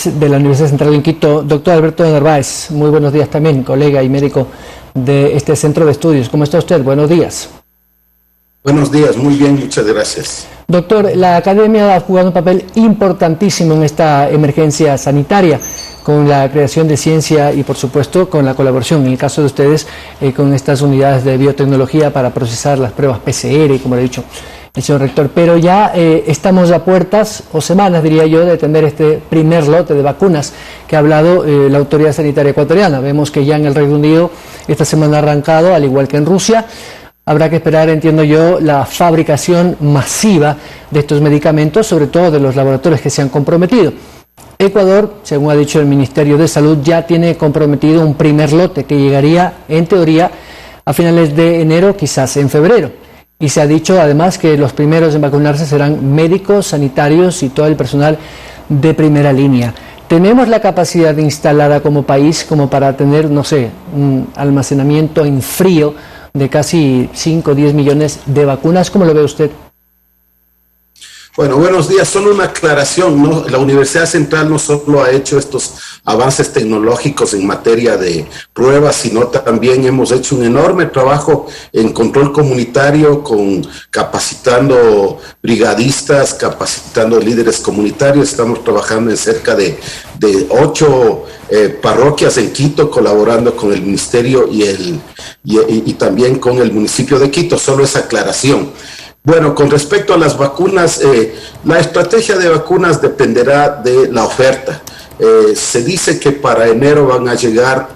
de la Universidad Central en Quito, doctor Alberto Narváez. Muy buenos días también, colega y médico de este centro de estudios. ¿Cómo está usted? Buenos días. Buenos días, muy bien, muchas gracias. Doctor, la academia ha jugado un papel importantísimo en esta emergencia sanitaria, con la creación de ciencia y, por supuesto, con la colaboración, en el caso de ustedes, con estas unidades de biotecnología para procesar las pruebas PCR, como le ha dicho el señor rector. Pero ya estamos a puertas, o semanas, diría yo, de tener este primer lote de vacunas que ha hablado la Autoridad Sanitaria Ecuatoriana. Vemos que ya en el Reino Unido esta semana ha arrancado, al igual que en Rusia. Habrá que esperar, entiendo yo, la fabricación masiva de estos medicamentos, sobre todo de los laboratorios que se han comprometido. Ecuador, según ha dicho el Ministerio de Salud, ya tiene comprometido un primer lote que llegaría, en teoría, a finales de enero, quizás en febrero. Y se ha dicho, además, que los primeros en vacunarse serán médicos, sanitarios y todo el personal de primera línea. ¿Tenemos la capacidad instalada como país como para tener, no sé, un almacenamiento en frío de casi 5 o 10 millones de vacunas? ¿Cómo lo ve usted? Bueno, buenos días. Solo una aclaración, ¿no? La Universidad Central no solo ha hecho estos avances tecnológicos en materia de pruebas, sino también hemos hecho un enorme trabajo en control comunitario, capacitando brigadistas, capacitando líderes comunitarios. Estamos trabajando en cerca de 8 parroquias en Quito, colaborando con el Ministerio y también con el municipio de Quito. Solo esa aclaración. Bueno, con respecto a las vacunas, la estrategia de vacunas dependerá de la oferta. Se dice que para enero van a llegar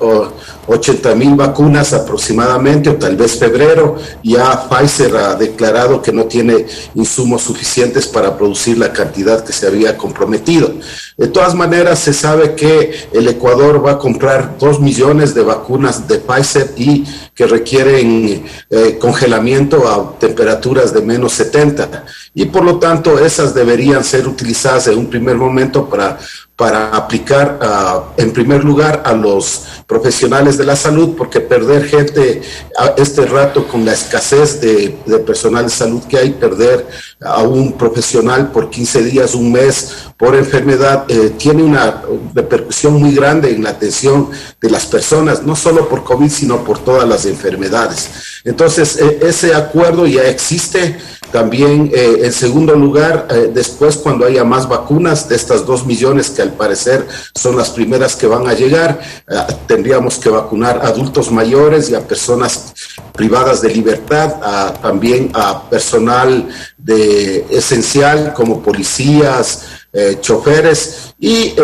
80,000 vacunas aproximadamente, o tal vez febrero. Ya Pfizer ha declarado que no tiene insumos suficientes para producir la cantidad que se había comprometido. De todas maneras, se sabe que el Ecuador va a comprar 2 millones de vacunas de Pfizer y que requieren congelamiento a temperaturas de menos 70. Y por lo tanto, esas deberían ser utilizadas en un primer momento para aplicar en primer lugar a los profesionales de la salud, porque perder gente a este rato con la escasez de personal de salud que hay, perder a un profesional por 15 días, un mes, por enfermedad, tiene una repercusión muy grande en la atención de las personas, no solo por COVID, sino por todas las enfermedades. Entonces, ese acuerdo ya existe. También, en segundo lugar, después cuando haya más vacunas de estas 2 millones que al parecer son las primeras que van a llegar, tendríamos que vacunar a adultos mayores y a personas privadas de libertad, también a personal esencial como policías, choferes y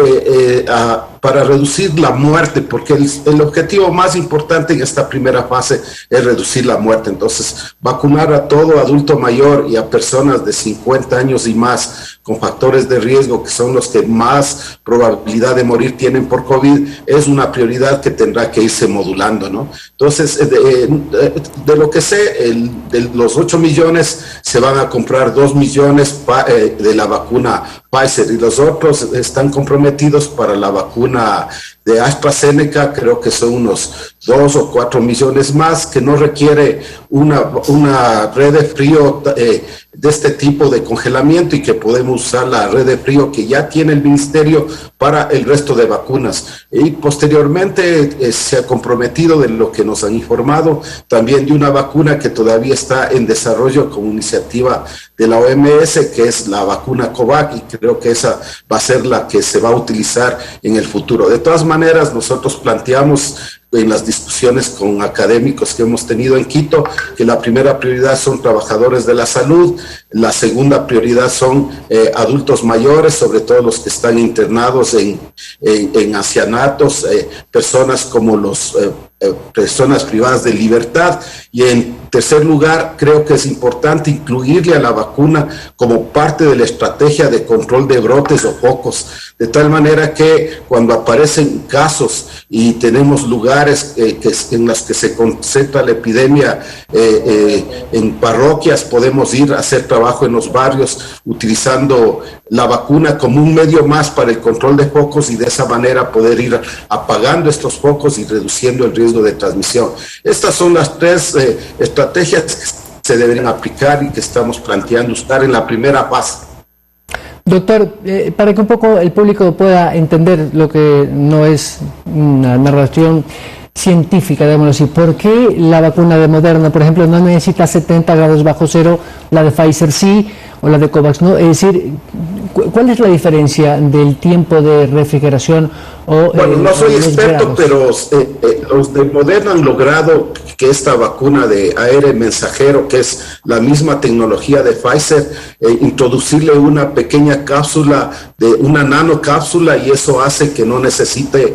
para reducir la muerte, porque el objetivo más importante en esta primera fase es reducir la muerte. Entonces, vacunar a todo adulto mayor y a personas de 50 años y más con factores de riesgo, que son los que más probabilidad de morir tienen por COVID, es una prioridad que tendrá que irse modulando, ¿no? Entonces, de lo que sé, de los 8 millones se van a comprar 2 millones de la vacuna Pfizer y los otros están comprometidos para la vacuna de AstraZeneca. Creo que son unos 2 o 4 millones más, que no requiere una red de frío de este tipo de congelamiento y que podemos usar la red de frío que ya tiene el Ministerio para el resto de vacunas. Y posteriormente se ha comprometido, de lo que nos han informado, también de una vacuna que todavía está en desarrollo como iniciativa de la OMS, que es la vacuna COVAX, y creo que esa va a ser la que se va a utilizar en el futuro. De todas maneras, nosotros planteamos en las discusiones con académicos que hemos tenido en Quito, que la primera prioridad son trabajadores de la salud, la segunda prioridad son adultos mayores, sobre todo los que están internados en ancianatos, personas como personas privadas de libertad, y en tercer lugar, creo que es importante incluirle a la vacuna como parte de la estrategia de control de brotes o focos, de tal manera que cuando aparecen casos y tenemos lugares en los que se concentra la epidemia, en parroquias, podemos ir a hacer trabajo en los barrios utilizando la vacuna como un medio más para el control de focos, y de esa manera poder ir apagando estos focos y reduciendo el riesgo de transmisión. Estas son las 3 estrategias que se deberían aplicar y que estamos planteando usar en la primera fase. Doctor, para que un poco el público pueda entender lo que no es una narración científica, digámoslo así, ¿por qué la vacuna de Moderna, por ejemplo, no necesita 70 grados bajo cero, la de Pfizer sí, o la de COVAX no? Es decir, ¿cuál es la diferencia del tiempo de refrigeración? Bueno, no soy experto, pero los de Moderna han logrado que esta vacuna de ARN mensajero, que es la misma tecnología de Pfizer, introducirle una pequeña cápsula, una nanocápsula, y eso hace que no necesite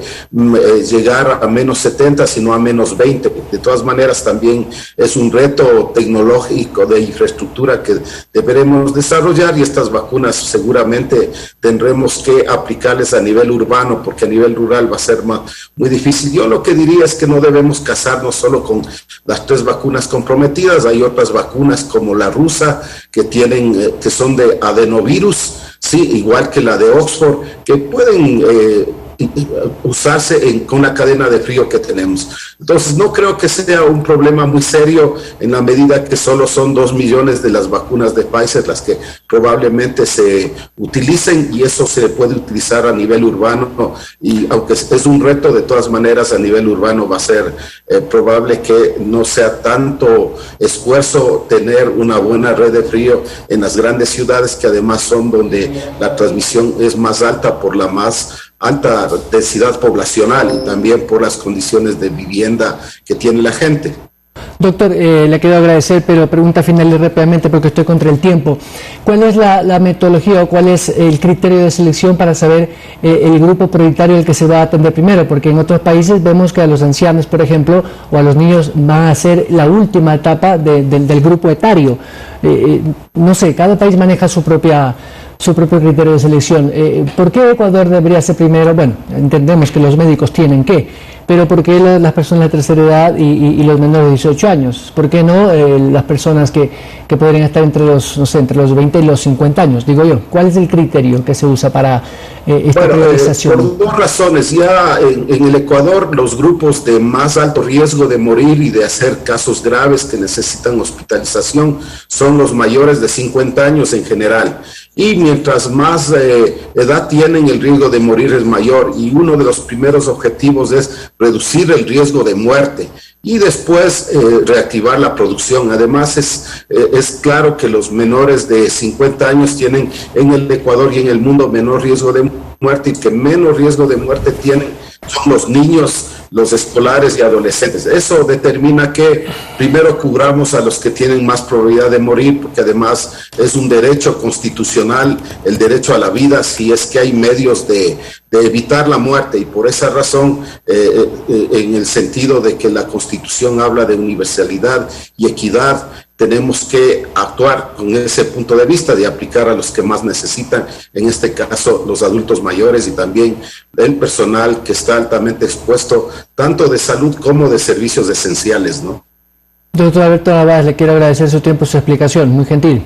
llegar a menos 70, sino a menos 20. De todas maneras, también es un reto tecnológico de infraestructura que deberemos desarrollar, y estas vacunas seguramente tendremos que aplicarles a nivel urbano, porque a nivel rural va a ser muy difícil. Yo lo que diría es que no debemos casarnos solo con las 3 vacunas comprometidas. Hay otras vacunas como la rusa que que son de adenovirus, sí, igual que la de Oxford, que pueden usarse con la cadena de frío que tenemos. Entonces no creo que sea un problema muy serio, en la medida que solo son 2 millones de las vacunas de Pfizer las que probablemente se utilicen, y eso se puede utilizar a nivel urbano, y aunque es un reto, de todas maneras a nivel urbano va a ser probable que no sea tanto esfuerzo tener una buena red de frío en las grandes ciudades, que además son donde la transmisión es más alta por la más alta densidad poblacional y también por las condiciones de vivienda que tiene la gente. Doctor, le quiero agradecer, pero pregunta final y rápidamente porque estoy contra el tiempo. ¿Cuál es la metodología o cuál es el criterio de selección para saber el grupo prioritario al que se va a atender primero? Porque en otros países vemos que a los ancianos, por ejemplo, o a los niños van a ser la última etapa del grupo etario. No sé, cada país maneja su propio criterio de selección. ¿Por qué Ecuador debería ser primero? Bueno, entendemos que los médicos tienen que, pero ¿por qué las personas de tercera edad y los menores de 18 años? ¿Por qué no las personas que podrían estar entre los, no sé, entre los 20 y los 50 años? Digo yo, ¿cuál es el criterio que se usa para esta priorización? Por 2 razones. Ya en el Ecuador, los grupos de más alto riesgo de morir y de hacer casos graves que necesitan hospitalización son los mayores de 50 años en general. Y mientras más edad tienen, el riesgo de morir es mayor, y uno de los primeros objetivos es reducir el riesgo de muerte y después reactivar la producción. Además es claro que los menores de 50 años tienen en el Ecuador y en el mundo menor riesgo de muerte, y que menos riesgo de muerte tienen son los niños, los escolares y adolescentes. Eso determina que primero cubramos a los que tienen más probabilidad de morir, porque además es un derecho constitucional, el derecho a la vida, si es que hay medios de evitar la muerte, y por esa razón, en el sentido de que la Constitución habla de universalidad y equidad, tenemos que actuar con ese punto de vista, de aplicar a los que más necesitan, en este caso los adultos mayores y también el personal que está altamente expuesto, tanto de salud como de servicios esenciales, ¿no? Doctor Alberto Narváez, le quiero agradecer su tiempo y su explicación, muy gentil.